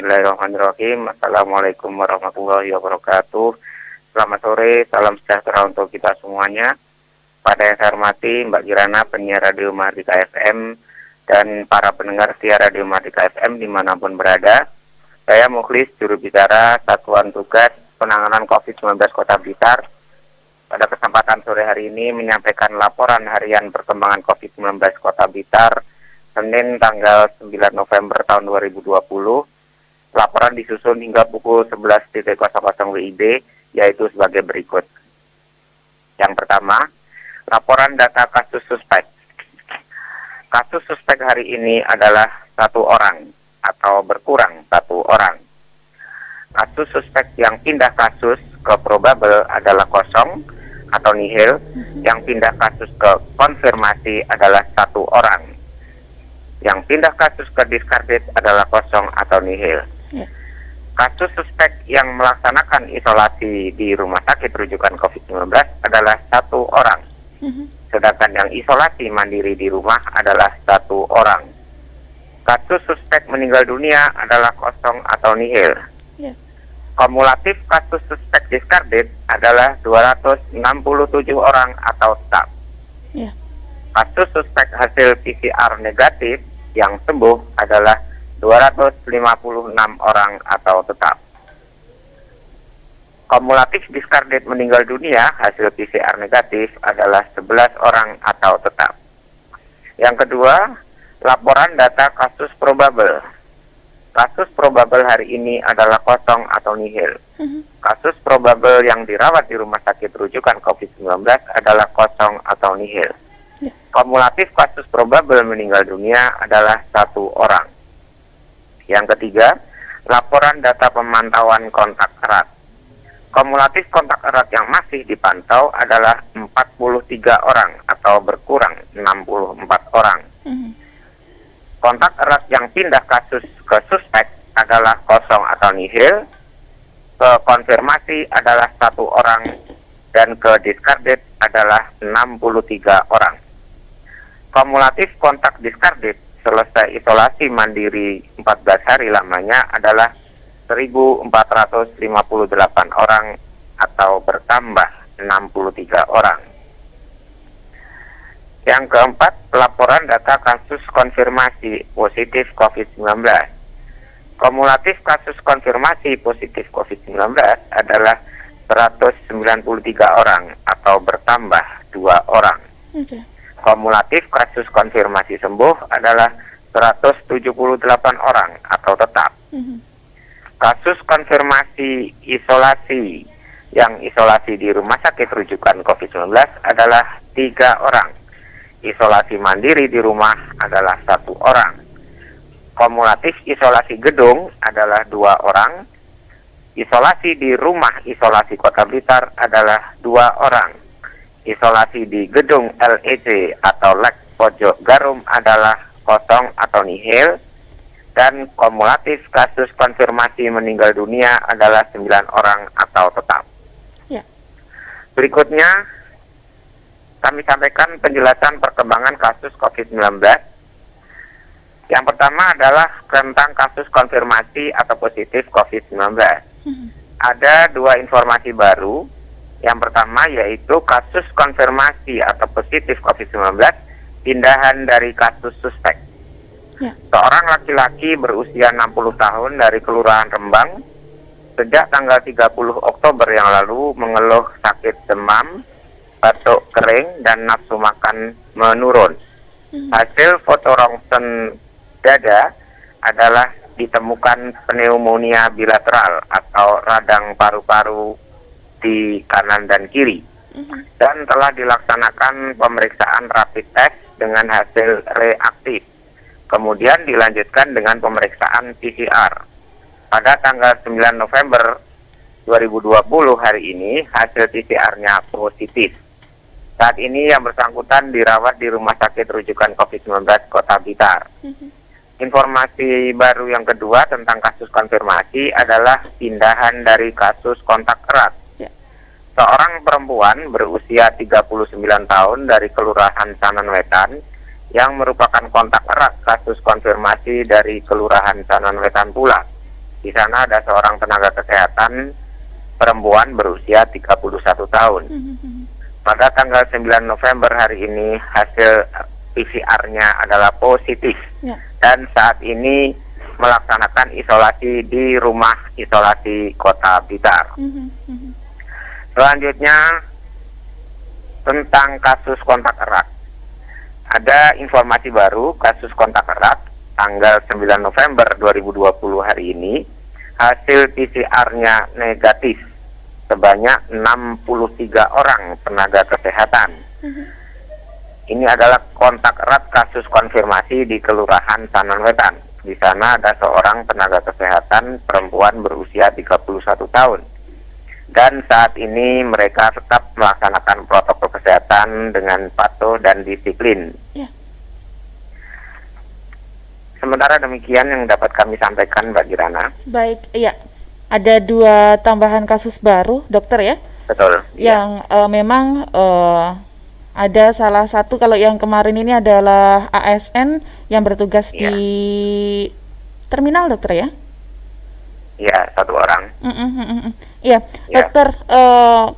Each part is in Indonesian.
Bismillahirrahmanirrahim. Assalamualaikum warahmatullahi wabarakatuh. Selamat sore, salam sejahtera untuk kita semuanya. Pada yang saya hormati Mbak Kirana, penyiar Radio Mardika FM, dan para pendengar setia Radio Mardika FM dimanapun berada. Saya Mukhlis, juru bicara Satuan Tugas Penanganan COVID-19 Kota Blitar. Pada kesempatan sore hari ini menyampaikan laporan harian perkembangan COVID-19 Kota Blitar, Senin tanggal 9 November tahun 2020. Laporan disusun hingga pukul 11.00 WIB, yaitu sebagai berikut. Yang pertama, laporan data kasus suspek. Kasus suspek hari ini adalah 1 orang atau berkurang 1 orang. Kasus suspek yang pindah kasus ke probable adalah kosong atau nihil. Yang pindah kasus ke konfirmasi adalah 1 orang. Yang pindah kasus ke discarded adalah kosong atau nihil. Kasus suspek yang melaksanakan isolasi di rumah sakit rujukan COVID-19 adalah 1 orang. Sedangkan yang isolasi mandiri di rumah adalah 1 orang. Kasus suspek meninggal dunia adalah kosong atau nihil. Kumulatif kasus suspek discarded adalah 267 orang atau tetap. Kasus suspek hasil PCR negatif yang sembuh adalah 256 orang atau tetap. Kumulatif discarded meninggal dunia hasil PCR negatif adalah 11 orang atau tetap. Yang kedua, laporan data kasus probable. Kasus probable hari ini adalah kosong atau nihil. Kasus probable yang dirawat di rumah sakit rujukan COVID-19 adalah kosong atau nihil. Kumulatif kasus probable meninggal dunia adalah 1 orang. Yang ketiga, laporan data pemantauan kontak erat. Kumulatif kontak erat yang masih dipantau adalah 43 orang atau berkurang 64 orang. Kontak erat yang pindah kasus ke suspek adalah kosong atau nihil. Ke konfirmasi adalah 1 orang dan ke discarded adalah 63 orang. Kumulatif kontak discarded selesai isolasi mandiri 14 hari lamanya adalah 1.458 orang atau bertambah 63 orang. Yang keempat, laporan data kasus konfirmasi positif COVID-19. Kumulatif kasus konfirmasi positif COVID-19 adalah 193 orang atau bertambah 2 orang. Kumulatif kasus konfirmasi sembuh adalah 178 orang atau tetap. Kasus konfirmasi isolasi yang isolasi di rumah sakit rujukan COVID-19 adalah 3 orang. Isolasi mandiri di rumah adalah 1 orang. Kumulatif isolasi gedung adalah 2 orang. Isolasi di rumah isolasi Kota Blitar adalah 2 orang. Isolasi di gedung LEC atau Lek Pojok Garum adalah kosong atau nihil. Dan kumulatif kasus konfirmasi meninggal dunia adalah 9 orang atau tetap. Berikutnya, kami sampaikan penjelasan perkembangan kasus COVID-19. Yang pertama adalah tentang kasus konfirmasi atau positif COVID-19. Ada 2 informasi baru. Yang pertama yaitu kasus konfirmasi atau positif COVID-19 pindahan dari kasus suspek. Seorang laki-laki berusia 60 tahun dari Kelurahan Rembang sejak tanggal 30 Oktober yang lalu mengeluh sakit demam, batuk kering, dan nafsu makan menurun. Hasil foto rongsen dada adalah ditemukan pneumonia bilateral atau radang paru-paru di kanan dan kiri. Dan telah dilaksanakan pemeriksaan rapid test dengan hasil reaktif. Kemudian dilanjutkan dengan pemeriksaan PCR. Pada tanggal 9 November 2020 hari ini hasil PCR-nya positif. Saat ini yang bersangkutan dirawat di Rumah Sakit Rujukan COVID-19 Kota Blitar. Informasi baru yang kedua tentang kasus konfirmasi adalah pindahan dari kasus kontak erat. Seorang perempuan berusia 39 tahun dari Kelurahan Sanan Wetan yang merupakan kontak erat kasus konfirmasi dari Kelurahan Sanan Wetan pula. Di sana ada seorang tenaga kesehatan perempuan berusia 31 tahun. Pada tanggal 9 November hari ini hasil PCR-nya adalah positif. Ya. Dan saat ini melaksanakan isolasi di rumah isolasi Kota Blitar. Selanjutnya tentang kasus kontak erat. Ada informasi baru kasus kontak erat tanggal 9 November 2020 hari ini hasil PCR-nya negatif sebanyak 63 orang tenaga kesehatan. Ini adalah kontak erat kasus konfirmasi di Kelurahan Sanan Wetan. Di sana ada seorang tenaga kesehatan perempuan berusia 31 tahun. Dan saat ini mereka tetap melaksanakan protokol kesehatan dengan patuh dan disiplin. Ya. Sementara demikian yang dapat kami sampaikan, Mbak Kirana. Baik, iya. Ada 2 tambahan kasus baru, dokter ya? Betul. Yang memang ada salah satu, kalau yang kemarin ini adalah ASN yang bertugas di terminal, dokter ya? Iya, 1 orang. Iya, dokter,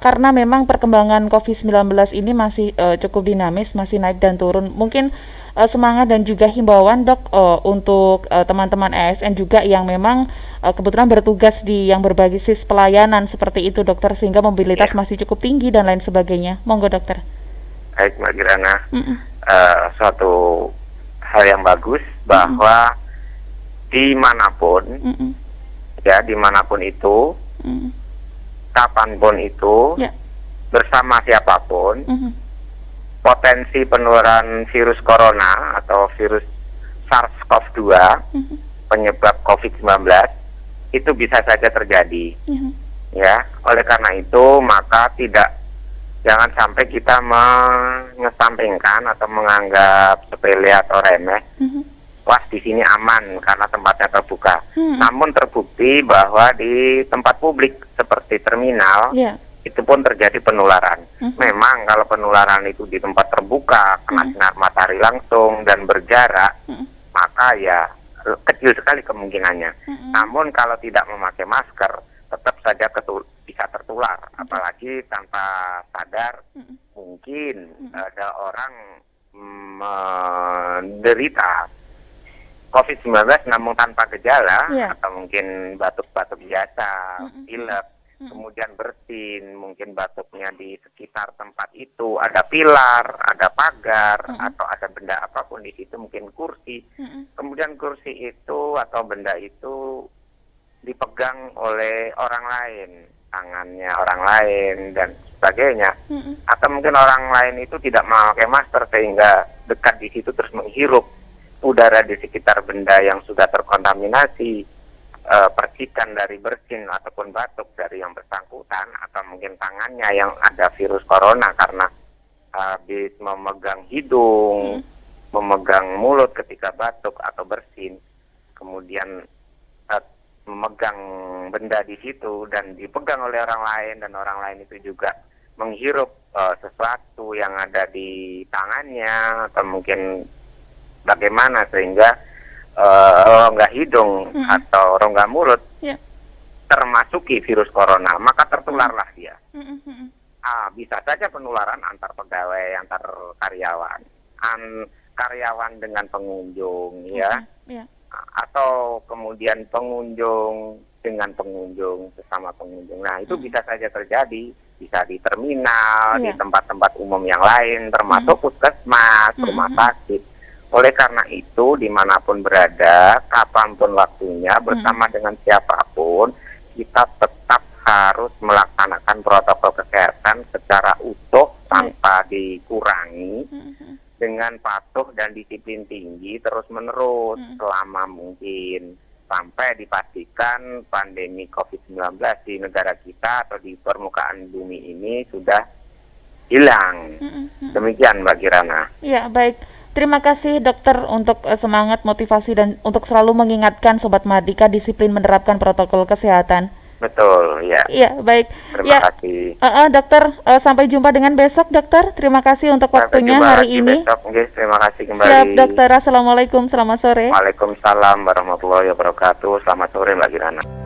karena memang perkembangan COVID-19 ini masih cukup dinamis, masih naik dan turun. Mungkin semangat dan juga himbauan, dok, untuk teman-teman ASN juga yang memang kebetulan bertugas di yang berbasis pelayanan seperti itu, dokter, sehingga mobilitas masih cukup tinggi dan lain sebagainya. Monggo, dokter. Baik, Mbak Kirana. Suatu hal yang bagus bahwa dimanapun, ya dimanapun itu, kapanpun itu, bersama siapapun, potensi penularan virus corona atau virus SARS-CoV-2 penyebab COVID-19 itu bisa saja terjadi. Ya, oleh karena itu maka jangan sampai kita mengesampingkan atau menganggap sepele atau remeh. Wah, di sini aman karena tempatnya terbuka. Namun terbukti bahwa di tempat publik seperti terminal, itu pun terjadi penularan. Memang kalau penularan itu di tempat terbuka, kena sinar matahari langsung dan berjarak, maka ya kecil sekali kemungkinannya. Namun kalau tidak memakai masker, tetap saja bisa tertular. Apalagi tanpa sadar, mungkin ada orang menderita COVID-19 namun tanpa gejala, atau mungkin batuk-batuk biasa, pilek, kemudian bersin, mungkin batuknya di sekitar tempat itu ada pilar, ada pagar, atau ada benda apapun di situ, mungkin kursi. Kemudian kursi itu atau benda itu dipegang oleh orang lain, tangannya orang lain dan sebagainya. Atau mungkin orang lain itu tidak memakai masker sehingga dekat di situ terus menghirup udara di sekitar benda yang sudah terkontaminasi, percikan dari bersin ataupun batuk dari yang bersangkutan, atau mungkin tangannya yang ada virus corona karena habis memegang hidung, memegang mulut ketika batuk atau bersin, kemudian memegang benda di situ dan dipegang oleh orang lain, dan orang lain itu juga menghirup sesuatu yang ada di tangannya, atau mungkin bagaimana sehingga rongga hidung atau rongga mulut termasuki virus corona, maka tertularlah dia. Bisa saja penularan antar pegawai, antar karyawan, karyawan dengan pengunjung, atau kemudian pengunjung dengan pengunjung, sesama pengunjung. Nah, itu bisa saja terjadi, bisa di terminal, di tempat-tempat umum yang lain, termasuk puskesmas, rumah sakit. Oleh karena itu, dimanapun berada, kapanpun waktunya, bersama dengan siapapun, kita tetap harus melaksanakan protokol kesehatan secara utuh tanpa dikurangi, dengan patuh dan disiplin tinggi terus-menerus selama mungkin, sampai dipastikan pandemi COVID-19 di negara kita atau di permukaan bumi ini sudah hilang. Demikian, Mbak Kirana. Ya, baik. Terima kasih, dokter, untuk semangat, motivasi, dan untuk selalu mengingatkan Sobat Mardika disiplin menerapkan protokol kesehatan. Betul, ya. Iya, baik. Terima kasih. Dokter, sampai jumpa dengan besok, dokter. Terima kasih untuk waktunya hari ini. Besok, terima kasih kembali. Siap, dokter. Assalamualaikum, selamat sore. Waalaikumsalam warahmatullahi wabarakatuh. Selamat sore, Mbak Kirana.